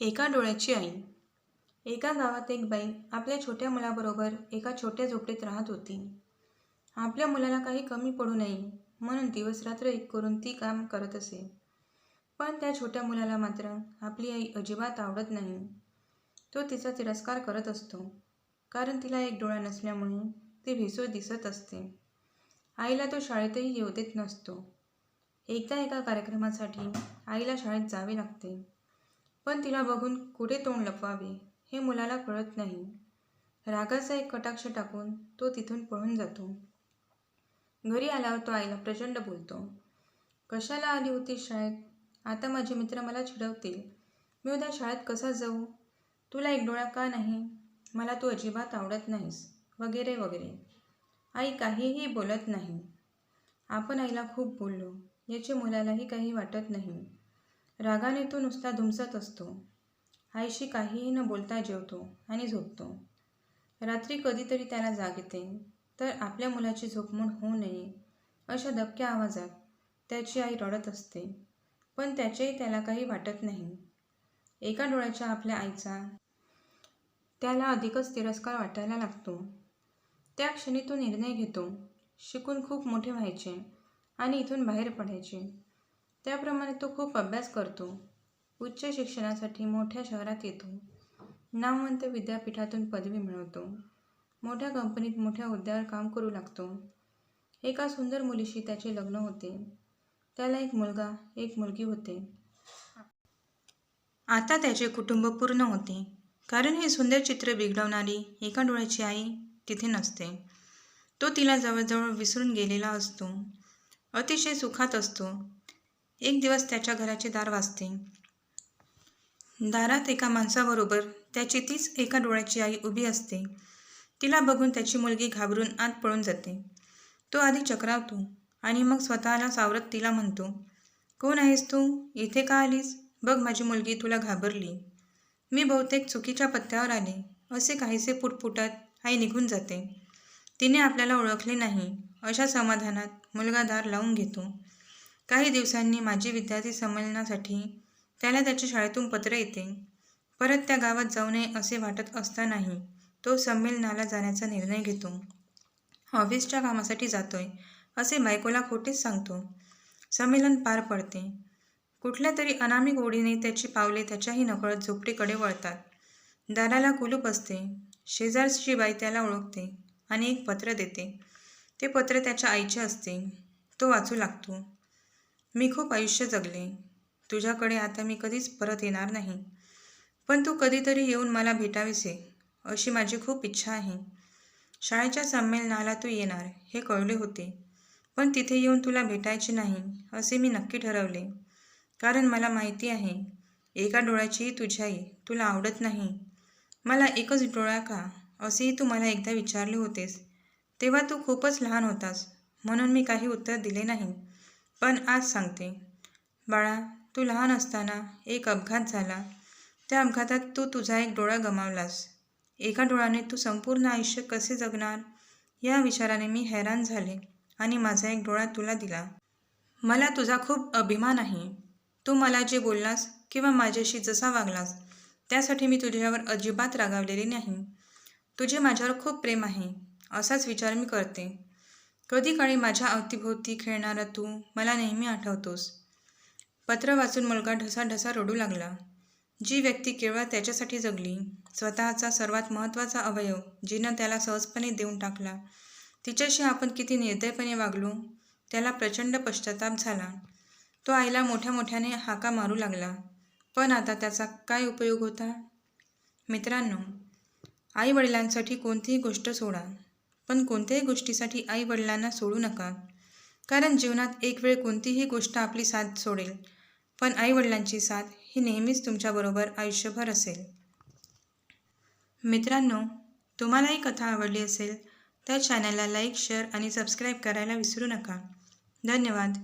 एका डोळ्याची आई. एका गावात एक बाई आपल्या छोट्या मुलाबरोबर एका छोट्या झोपडीत राहत होती. आपल्या मुलाला काही कमी पडू नये म्हणून दिवसरात्र एक करून ती काम करत असे. पण त्या छोट्या मुलाला मात्र आपली आई अजिबात आवडत नाही. तो तिचा तिरस्कार करत असतो, कारण तिला एक डोळा नसल्यामुळे ती भेसूर दिसत असते. आईला तो शाळेतही येऊ देत नसतो. एकदा एका कार्यक्रमासाठी आईला शाळेत जावे लागते. पण तिला बघून कुठे तोंड लपवावे हे मुलाला कळत नाही. रागाचा एक कटाक्ष टाकून तो तिथून पळून जातो. घरी आल्यावर तो आईला प्रचंड बोलतो. कशाला आली होतीस शाळेत? आता माझे मित्र मला चिडवतील. मी उद्या शाळेत कसा जाऊ? तुला एक डोळा का नाही? मला तू अजिबात आवडत नाहीस, वगैरे वगैरे. आई काहीही बोलत नाही. आपण आईला खूप बोललो याचे मुलालाही काही वाटत नाही. रागाने तो नुसता धुमसत असतो. आईशी काहीही न बोलता जेवतो आणि झोपतो. रात्री कधीतरी त्याला जाग येते, तर आपल्या मुलाची झोपमोड होऊ नये अशा दबक्या आवाजात त्याची आई रडत असते. पण त्याचेही त्याला काही वाटत नाही. एका डोळ्याच्या आपल्या आईचा त्याला अधिकच तिरस्कार वाटायला लागतो. त्या क्षणी तो निर्णय घेतो, शिकून खूप मोठे व्हायचे आणि इथून बाहेर पडायचे. त्याप्रमाणे तो खूप अभ्यास करतो. उच्च शिक्षणासाठी मोठ्या शहरात येतो. नामवंत विद्यापीठातून पदवी मिळवतो. मोठ्या कंपनीत मोठ्या हुद्द्यावर काम करू लागतो. एका सुंदर मुलीशी त्याचे लग्न होते. त्याला एक मुलगा, एक मुलगी होते. आता त्याचे कुटुंब पूर्ण होते, कारण हे सुंदर चित्र बिघडवणारी एका डोळ्याची आई तिथे नसते. तो तिला जवळजवळ विसरून गेलेला असतो. अतिशय सुखात असतो. एक दिवस त्याच्या घराचे दार वाजते. दारात एका माणसाबरोबर त्याची तीच एका डोळ्याची आई उभी असते. तिला बघून त्याची मुलगी घाबरून आत पळून जाते. तो आधी चक्रावतो आणि मग स्वतःला सावरत तिला म्हणतो, कोण आहेस तू? इथे का आलीस? बघ, माझी मुलगी तुला घाबरली. मी बहुतेक चुकीच्या पत्त्यावर आले, असे काहीसे पुटपुटत आई निघून जाते. तिने आपल्याला ओळखले नाही अशा समाधानात मुलगा दार लावून घेतो. काही दिवसांनी माजी विद्यार्थी संमेलनासाठी त्याला त्याच्या शाळेतून पत्र येते. परत त्या गावात जाऊ नये असे वाटत असतानाही तो संमेलनाला जाण्याचा निर्णय घेतो. ऑफिसच्या कामासाठी जातोय असे बायकोला खोटेच सांगतो. संमेलन पार पडते. कुठल्या तरी अनामिक ओढीने त्याची पावले त्याच्याही नकळत झोपडीकडे वळतात. दाराला कुलूप असते. शेजारची बाई त्याला ओळखते आणि एक पत्र देते. ते पत्र त्याच्या आईचे असते. तो वाचू लागतो. मी खूप आयुष्य जगले. तुझ्याकडे आता मी कधीच परत येणार नाही. पण तू कधीतरी येऊन मला भेटावेसे अशी माझी खूप इच्छा आहे. शाळेच्या संमेलनाला तू येणार हे कळले होते, पण तिथे येऊन तुला भेटायचे नाही असे मी नक्की ठरवले. कारण मला माहिती आहे, एका डोळ्याचीही तुझी आई तुला आवडत नाही. मला एकच डोळा का असेही तू मला एकदा विचारले होतेस. तेव्हा तू खूपच लहान होतास म्हणून मी काही उत्तर दिले नाही. पण आज सांगते, बाळा, तू लहान असताना एक अपघात झाला. त्या अपघातात तू तुझा एक डोळा गमावलास. एका डोळ्याने तू संपूर्ण आयुष्य कसे जगणार या विचाराने मी हैराण झाले आणि माझा एक डोळा तुला दिला. मला तुझा खूप अभिमान आहे. तू मला जे बोललास किंवा माझ्याशी जसा वागलास त्यासाठी मी तुझ्यावर अजिबात रागावलेले नाही. तुझे माझ्यावर खूप प्रेम आहे असाच विचार मी करते. कधी काळी माझ्या अवतीभोवती खेळणारा तू मला नेहमी आठवतोस. पत्र वाचून मुलगा ढसाढसा रडू लागला. जी व्यक्ती केवळ त्याच्यासाठी जगली, स्वतःचा सर्वात महत्त्वाचा अवयव जिनं त्याला सहजपणे देऊन टाकला, तिच्याशी आपण किती निर्दयपणे वागलो त्याला प्रचंड पश्चाताप झाला. तो आईला मोठ्या मोठ्याने हाका मारू लागला. पण आता त्याचा काय उपयोग होता? मित्रांनो, आई वडिलांसाठी कोणतीही गोष्ट सोडा, पण कोणत्याही गोष्टीसाठी आई वडिलांना सोडू नका. कारण जीवनात एक वेळ कोणतीही गोष्ट आपली साथ सोडेल, पण आई वडिलांची साथ ही नेहमीच तुमच्याबरोबर आयुष्यभर असेल. मित्रांनो, तुम्हाला ही कथा आवडली असेल तर चॅनलला लाईक, शेअर आणि सबस्क्राईब करायला विसरू नका. धन्यवाद.